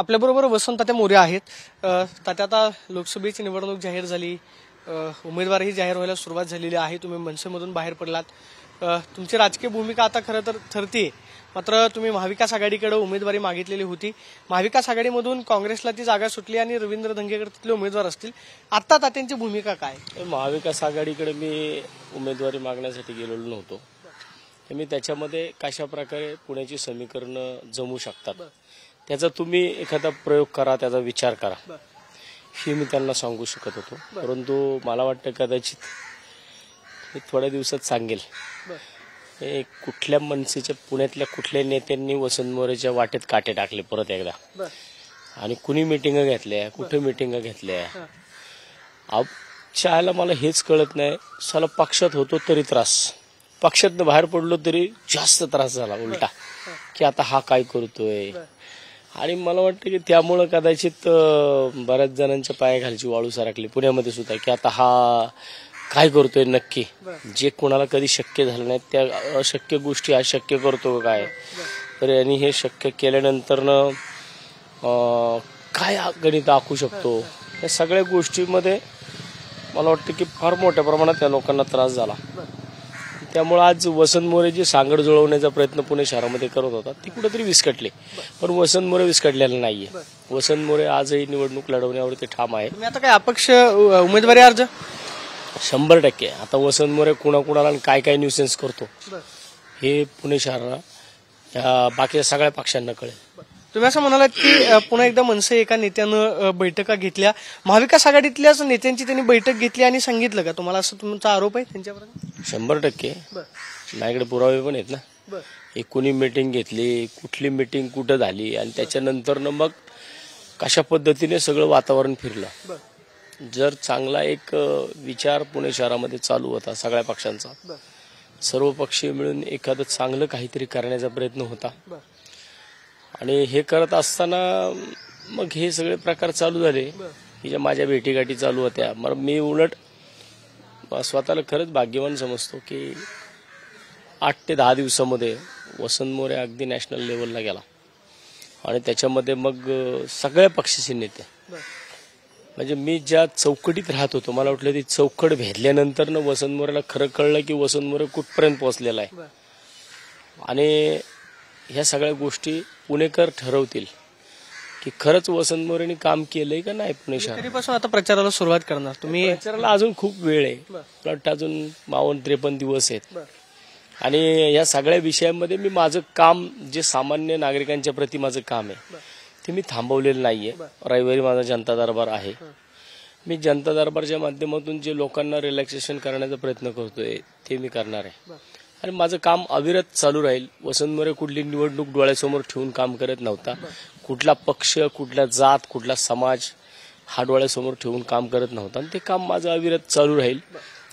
आपल्याबरोबर वसंत तात्या मोरे आहेत। तात्या, आता लोकसभेची निवडणूक जाहीर झाली, उमेदवारही जाहीर व्हायला सुरुवात झालेली आहे। तुम्ही मनसेमधून बाहेर पडलात, तुमची राजकीय भूमिका आता खरं तर ठरते, मात्र तुम्ही महाविकास आघाडीकडे उमेदवारी मागितलेली होती। महाविकास आघाडीमधून काँग्रेसला ती जागा सुटली आणि रवींद्र धंगेकर तिथले उमेदवार असतील। आता तात्यांची भूमिका काय? महाविकास आघाडीकडे मी उमेदवारी मागण्यासाठी गेलेलो नव्हतो। मी त्याच्यामध्ये कशा प्रकारे पुण्याची समीकरणं जमू शकतात त्याचा तुम्ही एखादा प्रयोग करा, त्याचा विचार करा, हे मी त्यांना सांगू शकत होतो। परंतु मला वाटतं कदाचित मी थोड्या दिवसात सांगेल कुठल्या मनसेच्या पुण्यातल्या कुठल्या नेत्यांनी वसंत मोरेच्या वाटेत काटे टाकले परत एकदा, आणि कुणी मिटिंग घेतल्या, कुठे मिटिंग घेतल्या। चायला मला हेच कळत नाही, साला पक्षात होतो तरी त्रास, पक्षातनं बाहेर पडलो तरी जास्त त्रास झाला उलटा, की आता हा काय करतोय। आणि मला वाटतं की त्यामुळं कदाचित बऱ्याच जणांच्या पायाखालची वाळू सरकली पुण्यामध्ये सुद्धा, की आता हा काय करतोय नक्की, जे कोणाला कधी शक्य झालं नाही त्या अशक्य गोष्टी अशक्य करतो काय। तर यांनी हे शक्य केल्यानंतर काय गणित आखू शकतो, या सगळ्या गोष्टींमध्ये मला वाटतं की फार मोठ्या प्रमाणात त्या लोकांना त्रास झाला। त्यामुळे आज वसंत मोरे जे सांगड जुळवण्याचा प्रयत्न पुणे शहरामध्ये करत होता ते कुठेतरी विस्कटले, पण वसंत मोरे विस्कटलेला नाहीये। वसंत मोरे आजही निवडणूक लढवण्यावरती ठाम आहे। तुम्ही आता काय अपक्ष उमेदवारी अर्ज 100%। आता वसंत मोरे कुणाकुणाला काय काय न्यूसेन्स करतो हे पुणे शहराला या बाकीच्या सगळ्या पक्षांना कळेल। तुम्ही असं म्हणालात की पुन्हा एकदा मनसे एका नेत्यानं बैठका घेतल्या, महाविकास आघाडीतल्याच नेत्यांची त्यांनी बैठक घेतली आणि सांगितलं का तुम्हाला, असं तुमचा आरोप आहे त्यांच्यावर? 100%। माझ्याकडे पुरावे पण आहेत ना, एक कुणी मीटिंग घेतली, कुठली मीटिंग कुठं झाली, आणि त्याच्यानंतर मग कशा पद्धतीने सगळं वातावरण फिरलं। जर चांगला एक विचार पुणे शहरामध्ये चालू होता सगळ्या पक्षांचा, सर्व पक्षीय मिळून एखादं चांगलं काहीतरी करण्याचा प्रयत्न होता, आणि हे करत असताना मग हे सगळे प्रकार चालू झाले, की ज्या माझ्या भेटीगाठी चालू होत्या। मग मी उलट स्वतःला खरंच भाग्यवान समजतो की 8 ते 10 दिवसामध्ये वसंत मोरे अगदी नॅशनल लेवलला गेला, आणि त्याच्यामध्ये मग सगळ्या पक्षाचे नेते, म्हणजे मी ज्या चौकटीत राहत होतो मला वाटलं ती चौकट भेदल्यानंतर वसंत मोरेला खरं कळलं की वसंत मोरे कुठपर्यंत पोहोचलेला आहे। आणि ह्या सगळ्या गोष्टी पुणेकर ठरवतील की खरंच वसंत मोरेंनी काम केलंय का नाही पुणे शहरात। कधीपासून आता प्रचाराला सुरुवात करणार तुम्ही? प्रचाराला अजून खूप वेळ आहे, वाटतं अजून 52-53 दिवस आहेत, आणि या सगळ्या विषयांमध्ये मी माझं काम जे सामान्य नागरिकांच्या प्रती माझं काम आहे ते मी थांबवलेलं नाहीये। रविवारी माझा जनता दरबार आहे, मी जनता दरबारच्या माध्यमातून जे लोकांना रिलॅक्सेशन करण्याचा प्रयत्न करतोय ते मी करणार आहे, आणि माझं काम अविरत चालू राहील। वसंत मोरे कुठली निवडणूक डोळ्यासमोर ठेवून काम करत नव्हता, कुठला पक्ष, कुठला जात, कुठला समाज हा डोळ्यासमोर ठेवून काम करत नव्हता, आणि ते काम माझं अविरत चालू राहील,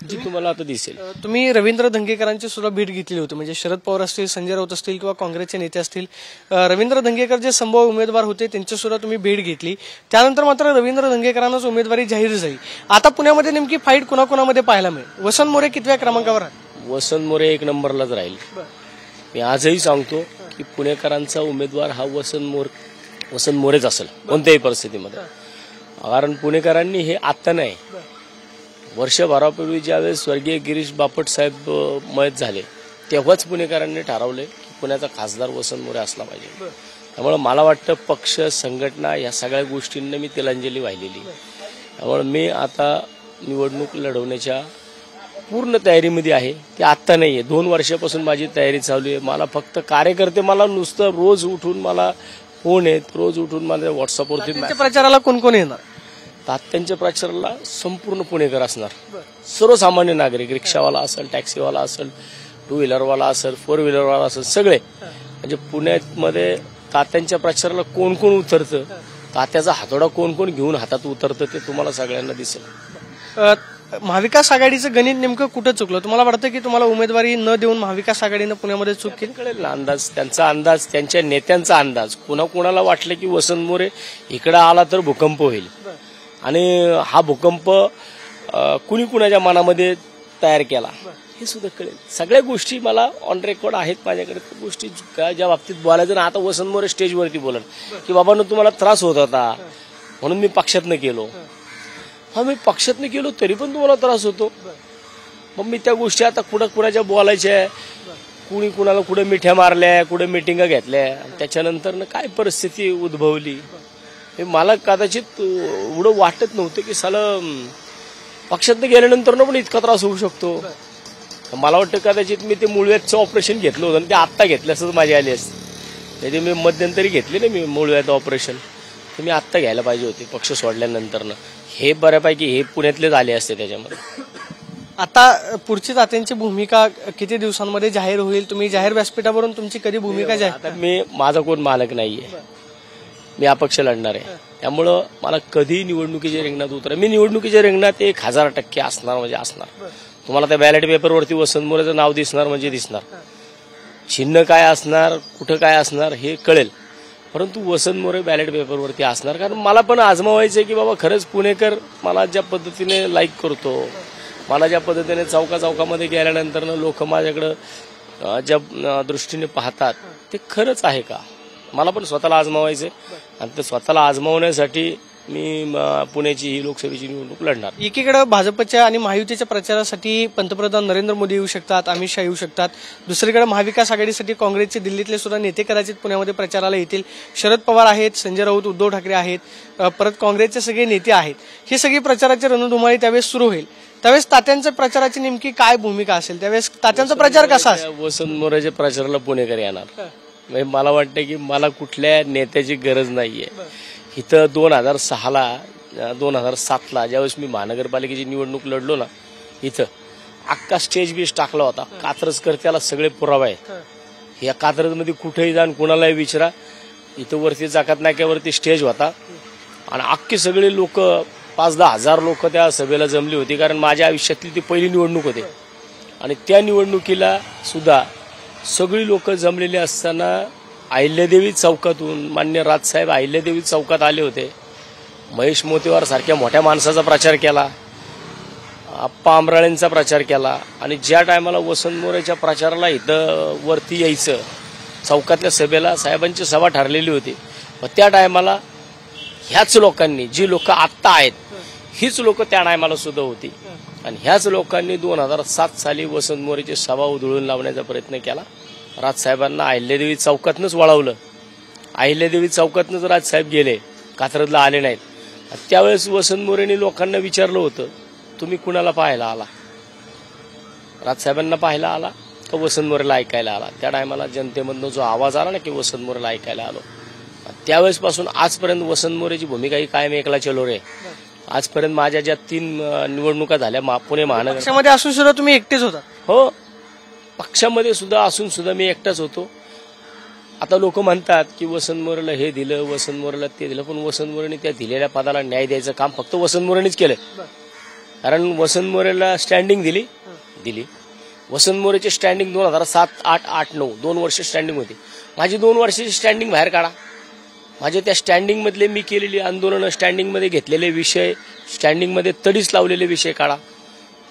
जे तुम्हाला आता दिसेल। तुम्ही रवींद्र धंगेकरांची सुद्धा भेट घेतली होती, म्हणजे शरद पवार असतील, संजय राऊत असतील किंवा काँग्रेसचे नेते असतील, रवींद्र धंगेकर जे संभाव्य उमेदवार होते त्यांची सुद्धा तुम्ही भेट घेतली। त्यानंतर मात्र रवींद्र धंगेकरांनाच उमेदवारी जाहीर झाली। आता पुण्यामध्ये नेमकी फाईट कुणाकुणामध्ये पाहायला मिळेल? वसंत मोरे कितव्या क्रमांकावर आहे? वसंत मोरे 1 नंबरलाच राहील। मी आजही सांगतो की पुणेकरांचा उमेदवार हा वसंत मोरेच असेल कोणत्याही परिस्थितीमध्ये, कारण पुणेकरांनी हे आता नाही, वर्षभरापूर्वी ज्यावेळेस स्वर्गीय गिरीश बापट साहेब मयत झाले तेव्हाच पुणेकरांनी ठरवले की पुण्याचा खासदार वसंत मोरे असला पाहिजे। त्यामुळे मला वाटतं पक्ष, संघटना या सगळ्या गोष्टींना मी तिलांजली वाहिलेली, त्यामुळे मी आता निवडणूक लढवण्याच्या पूर्ण तयारीमध्ये आहे। ते आत्ता नाहीये, 2 वर्षापासून माझी तयारी चालू आहे। मला फक्त कार्यकर्ते मला नुसतं रोज उठून मला फोन आहेत, रोज उठून माझ्या व्हॉट्सअपवरती प्रचाराला कोण कोण येणार? तात्यांच्या प्रचाराला संपूर्ण पुणेकर असणार, सर्वसामान्य नागरिक, रिक्षावाला असेल, टॅक्सीवाला असेल, 2 व्हीलरवाला असेल, 4 व्हीलरवाला असेल, सगळे। म्हणजे पुण्यामध्ये तात्यांच्या प्रचाराला कोण कोण उतरतं, तात्याचा हातोडा कोण कोण घेऊन हातात उतरतं ते तुम्हाला सगळ्यांना दिसेल। महाविकास आघाडीचं गणित नेमकं कुठं चुकलं? तुम्हाला वाटतं की तुम्हाला उमेदवारी न देऊन महाविकास आघाडीनं पुण्यामध्ये चूक केली? कळेल ना अंदाज, त्यांचा अंदाज, त्यांच्या नेत्यांचा अंदाज। कुणाला वाटलं की वसंत मोरे इकडे आला तर भूकंप होईल, आणि हा भूकंप कुणी कुणाच्या मनामध्ये तयार केला हे सुद्धा कळेल. सगळ्या गोष्टी मला ऑन रेकॉर्ड आहेत माझ्याकडे. गोष्टी ज्या बाबतीत बोलायचं ना, आता वसंत मोरे स्टेजवरती बोलत की बाबांनो तुम्हाला त्रास होत होता म्हणून मी पक्षातनं गेलो. हा, मी पक्षातनं गेलो तरी पण तुम्हाला त्रास होतो. मग मी त्या गोष्टी आता कुणाच्या बोलायच्या, कुणी कुणाला कुठे मिठ्या मारल्या, कुठे मिटिंगा घेतल्या, त्याच्यानंतर काय परिस्थिती उद्भवली हे मला कदाचित एवढं वाटत नव्हतं की साला पक्षातनं गेल्यानंतर पण इतका त्रास होऊ शकतो. मला वाटतं कदाचित मी ते मूळव्याधचं ऑपरेशन घेतलं होतं आणि ते आत्ता घेतलं असं माझी आली असते. म्हणजे मी मध्यंतरी घेतले ना मी मूळव्याध ऑपरेशन, तर मी आत्ता घ्यायला पाहिजे होते पक्ष सोडल्यानंतर. हे बऱ्यापैकी हे पुण्यातलेच आले असते त्याच्यामध्ये. आता पुढची तात्यांची भूमिका किती दिवसांमध्ये जाहीर होईल? तुम्ही जाहीर व्यासपीठावरून तुमची कधी भूमिका जाहीर? आता माझा कोण मालक नाहीये, मी अपक्ष लढणार आहे. त्यामुळं मला कधी निवडणुकीच्या रिंगणात मी निवडणुकीच्या रिंगणात 1000% असणार म्हणजे असणार. तुम्हाला त्या बॅलेट पेपरवरती वसंत मोरेचं नाव दिसणार म्हणजे दिसणार. चिन्ह काय असणार, कुठं काय असणार हे कळेल, परंतु वसंत मोरे बॅलेट पेपरवरती असणार. कारण मला पण आजमावायचं की बाबा खरंच पुणेकर मला ज्या पद्धतीने लाईक करतो, मला ज्या पद्धतीने चौकामध्ये गेल्यानंतर लोक माझ्याकडं ज्या दृष्टीने पाहतात ते खरंच आहे का, मला पण स्वतःला आजमावायचंय. आणि ते स्वतःला आजमावण्यासाठी मी पुण्याची ही लोकसभेची निवडणूक लढणार. एकीकडे भाजपच्या आणि महायुतीच्या प्रचारासाठी पंतप्रधान नरेंद्र मोदी येऊ शकतात, अमित शहा येऊ शकतात. दुसरीकडे महाविकास आघाडीसाठी काँग्रेसचे दिल्लीतले सुद्धा नेते कदाचित पुण्यामध्ये प्रचाराला येतील. शरद पवार आहेत, संजय राऊत, उद्धव ठाकरे आहेत, परत काँग्रेसचे सगळे नेते आहेत. ही सगळी प्रचाराची रणधुमाळी त्यावेळेस सुरू होईल. त्यावेळेस तात्यांच्या प्रचाराची नेमकी काय भूमिका असेल? त्यावेळेस तात्यांचा प्रचार कसा असेल? वसंत मोरेच्या प्रचाराला पुणेकर येणार. मला वाटतं की मला कुठल्या नेत्याची गरज नाहीये. इथं 2007ला ज्यावेळेस मी महानगरपालिकेची निवडणूक लढलो ना, इथं अख्खा स्टेज बीज टाकला होता. कात्रजकर त्याला सगळे पुरावे आहेत. या कात्रजमध्ये कुठेही जाऊन कुणालाही विचारा, इथं वरती जाकात नाक्यावरती स्टेज होता आणि अख्खे सगळे लोक 5-10 हजार लोक त्या सभेला जमली होती. कारण माझ्या आयुष्यातली ती पहिली निवडणूक होती आणि त्या निवडणुकीला सुद्धा सगळी लोक जमलेली असताना अहिल्यादेवी चौकातून मान्य राजसाहेब अहिल्यादेवी चौकात आले होते. महेश मोतेवार सारख्या मोठ्या माणसाचा प्रचार केला, आप्पा आंबराळेंचा प्रचार केला. आणि ज्या टायमाला वसंत मोरेच्या प्रचाराला इथं वरती यायचं, चौकातल्या सभेला साहेबांची सभा ठरलेली होती. मग त्या टायमाला ह्याच लोकांनी, जी लोक आत्ता आहेत हीच लोक त्या टायमाला सुद्धा होती. आणि ह्याच लोकांनी 2007 साली वसंत मोरेची सभा उधळून लावण्याचा प्रयत्न केला. राजसाहेबांना अहिल्यादेवी चौकातनंच वळवलं. अहिल्यादेवी चौकातनंच राजसाहेब गेले, कात्रजला आले नाहीत. त्यावेळेस वसंत मोरेंनी लोकांना विचारलं होतं, तुम्ही कुणाला पाहायला आला? राजसाहेबांना पाहायला आला का वसंत मोरेला ऐकायला आला? त्या टायमाला जनतेमधनं जो आवाज आला ना की वसंत मोरेला ऐकायला आलो, त्यावेळेसपासून आजपर्यंत वसंत मोरेची भूमिका ही कायम एकला चलो रे. आजपर्यंत माझ्या ज्या 3 निवडणुका झाल्या पुणे महानगर, पक्षामध्ये असून सुद्धा तुम्ही एकटेच होता? हो, पक्षामध्ये सुद्धा असून सुद्धा मी एकटाच होतो. आता लोक म्हणतात की वसंत मोरेला हे दिलं, वसंत मोरेला ते दिलं, पण वसंत मोरेने त्या दिलेल्या पदाला न्याय द्यायचं काम फक्त वसंत मोरेनेच केलं. कारण वसंत मोरेला स्टँडिंग दिली. वसंत मोरेची स्टँडिंग 2007, 8, 8, 9 2 वर्ष स्टँडिंग होती. माझी 2 वर्षाची स्टँडिंग बाहेर काढा. माझे त्या स्टँडिंगमधले मी केलेली आंदोलनं, स्टँडिंगमध्ये घेतलेले विषय, स्टँडिंगमध्ये तडीच लावलेले विषय काढा.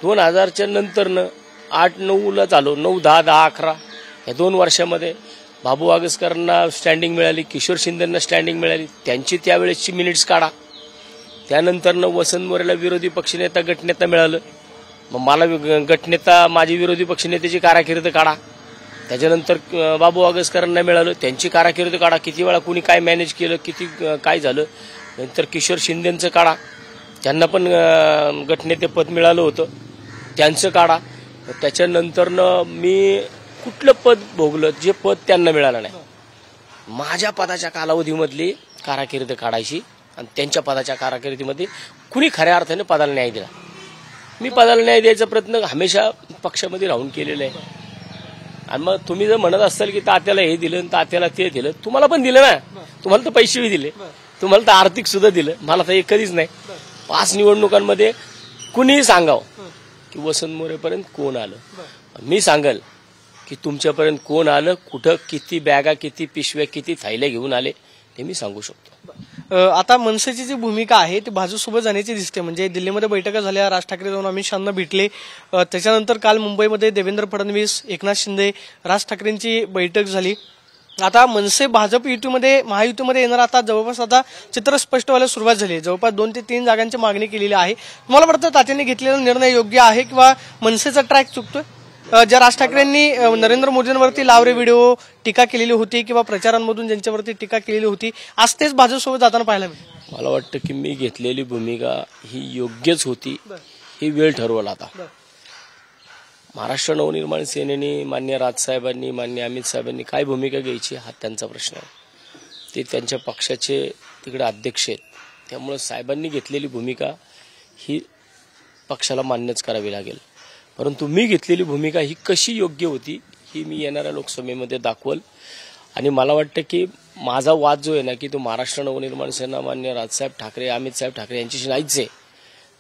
2000च्या नंतरनं 8-9ला चालू, 9, 10, 10, 11 या 2 वर्षामध्ये बाबू आगसकरांना स्टँडिंग मिळाली, किशोर शिंदेंना स्टँडिंग मिळाली. त्यांची त्यावेळेसची मिनिट्स काढा. त्यानंतरनं वसंत मोरेला विरोधी पक्षनेता गटनेता मिळालं. मग मला गटनेता, माझी विरोधी पक्षनेत्याची कारकीर्द काढा. त्याच्यानंतर बाबू आगसकरांना मिळालं, त्यांची कारकीर्द काढा. किती वेळा कुणी काय मॅनेज केलं, किती काय झालं. नंतर किशोर शिंदेंचं काढा, त्यांना पण गटनेतेपद मिळालं होतं, त्यांचं काढा. त्याच्यानंतरनं मी कुठलं पद भोगलं जे पद त्यांना मिळालं नाही. माझ्या पदाच्या कालावधीमधली कारकीर्द काढायची आणि त्यांच्या पदाच्या कारकिर्दीमध्ये कुणी खऱ्या अर्थाने पदाला न्याय दिला. मी पदाला न्याय द्यायचा प्रयत्न हमेशा पक्षामध्ये राहून केलेला आहे. आणि मग तुम्ही जर म्हणत असाल की तात्याला हे दिलं तात्याला ते दिलं, तुम्हाला पण दिलं ना. तुम्हाला तर पैसेही दिले, तुम्हाला तर आर्थिक सुद्धा दिलं, मला तर एक कधीच नाही. 5 निवडणुकांमध्ये कुणीही सांगावं की वसंत मोरेपर्यंत कोण आलं, मी सांगल की तुमच्यापर्यंत कोण आलं, कुठं किती बॅगा, किती पिशव्या, किती थैल्या घेऊन आले ते मी सांगू शकतो. आता मनसेची जी भूमिका आहे ती भाजपसोबत जाण्याची दिसते. म्हणजे दिल्लीमध्ये बैठका झाल्या, राज ठाकरे जाऊन अमित शहांना भेटले, त्याच्यानंतर काल मुंबईमध्ये देवेंद्र फडणवीस, एकनाथ शिंदे, राज ठाकरेंची बैठक झाली. आता मनसे भाजप युतीमध्ये महायुतीमध्ये येणार आता जवळपास आता चित्र स्पष्ट व्हायला सुरुवात झाली आहे. जवळपास 2 ते 3 जागांची मागणी केलेली आहे. तुम्हाला वाटतं तात्यांनी घेतलेला निर्णय योग्य आहे किंवा मनसेचा ट्रॅक चुकतोय? ज्या राज ठाकरेंनी नरेंद्र मोदींवरती लावरे व्हिडिओ टीका केलेली होती किंवा प्रचारांमधून ज्यांच्यावरती टीका केलेली होती, आज तेच भाजपसोबत जाताना पाहायला मिळेल. मला वाटतं की मी घेतलेली भूमिका ही योग्यच होती. ही वेळ ठरवला. आता महाराष्ट्र नवनिर्माण सेनेने मान्य राजसाहेबांनी, मान्य अमित साहेबांनी काय भूमिका घ्यायची हा त्यांचा प्रश्न आहे. ते त्यांच्या पक्षाचे तिकडे अध्यक्ष आहेत. त्यामुळे साहेबांनी घेतलेली भूमिका ही पक्षाला मान्यच करावी लागेल. परंतु मी घेतलेली भूमिका ही कशी योग्य होती ही मी येणाऱ्या लोकसभेमध्ये दाखवल. आणि मला वाटतं की माझा वाद जो आहे ना की तो महाराष्ट्र नवनिर्माण सेना मान्य राजसाहेब ठाकरे, अमित साहेब ठाकरे यांच्याशी नाहीच आहे.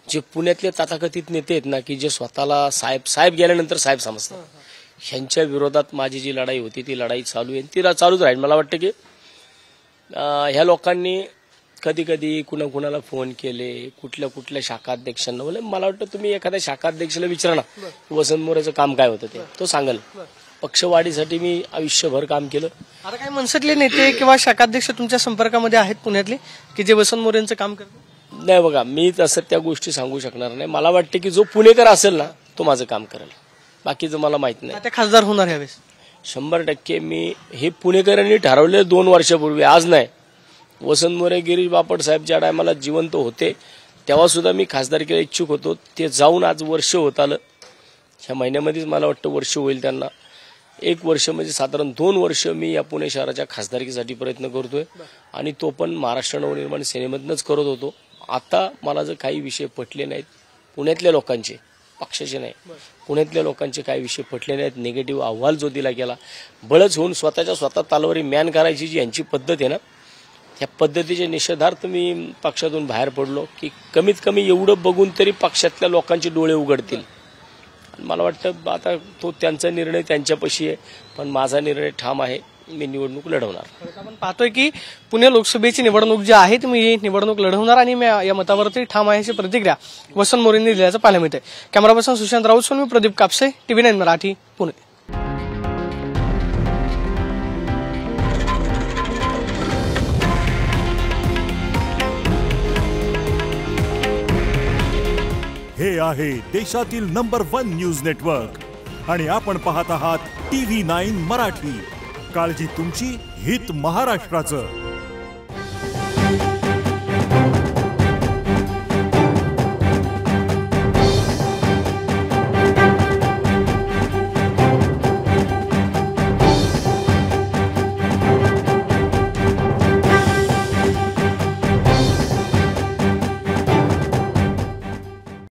जे पुण्यातले तथाकथित नेते आहेत ना की जे स्वतःला साहेब गेल्यानंतर साहेब समजतात, ह्यांच्या विरोधात माझी जी लढाई होती ती लढाई चालू आहे. ती चालूच राहील. मला वाटतं की ह्या लोकांनी कधी कधी कुणाला फोन केले, कुठल्या शाखाध्यक्षांना बोले. मला वाटतं तुम्ही एखाद्या शाखाध्यक्षाला विचारा ना वसंत मोरेचं काम काय होतं ते, तो सांगेल. पक्षवाढीसाठी मी आयुष्यभर काम केलं. आता काही मनसेतले नेते किंवा शाखाध्यक्ष तुमच्या संपर्कामध्ये आहेत पुण्यातले की जे वसंत मोरेंचं काम करतात? नाही बघा, मी तसं त्या गोष्टी सांगू शकणार नाही. मला वाटतं की जो पुणेकर असेल ना तो माझं काम करेल, बाकीचं मला माहित नाही. ते खासदार होणार यावेळेस 100% मी हे पुणेकरांनी ठरवले 2 वर्षापूर्वी, आज नाही. वसंत मोरे, गिरीश बापट साहेब ज्या टायमाला जिवंत होते तेव्हा सुद्धा मी खासदारकीला इच्छुक होतो. ते जाऊन आज वर्ष होत आलं. ह्या महिन्यामध्येच मला वाटतं वर्ष होईल त्यांना. 1 वर्ष म्हणजे साधारण 2 वर्ष मी या पुणे शहराच्या खासदारकीसाठी प्रयत्न करतोय आणि तो पण महाराष्ट्र नवनिर्माण सेनेमधूनच करत होतो. आता मला जर काही विषय पटले नाहीत पुण्यातल्या लोकांचे, पक्षाचे नाही, पुण्यातल्या लोकांचे काही विषय पटले नाहीत, निगेटिव्ह अहवाल जो दिला गेला, बळच होऊन स्वतः तालवारी मॅन करायची जी यांची पद्धत आहे ना, या पद्धतीच्या निषेधार्थ मी पक्षातून बाहेर पडलो की कमीत कमी एवढं बघून तरी पक्षातल्या लोकांचे डोळे उघडतील. मला वाटतं आता तो त्यांचा निर्णय त्यांच्यापाशी आहे, पण माझा निर्णय ठाम आहे. मी निवडणूक लढवणार. आपण पाहतोय की पुणे लोकसभेची निवडणूक जी आहे ती मी निवडणूक लढवणार आणि मी या मतावरती ठाम आहे अशी प्रतिक्रिया वसंत मोरेंनी दिल्याचं पाहायला मिळते. कॅमेरा पर्सन सुशांत राऊत, मी प्रदीप कापसे, TV9 मराठी, पुणे. हे आहे देशातील नंबर 1 न्यूज नेटवर्क आणि आपण पाहत आहात TV9 मराठी. काळजी तुमची, हित महाराष्ट्राचं.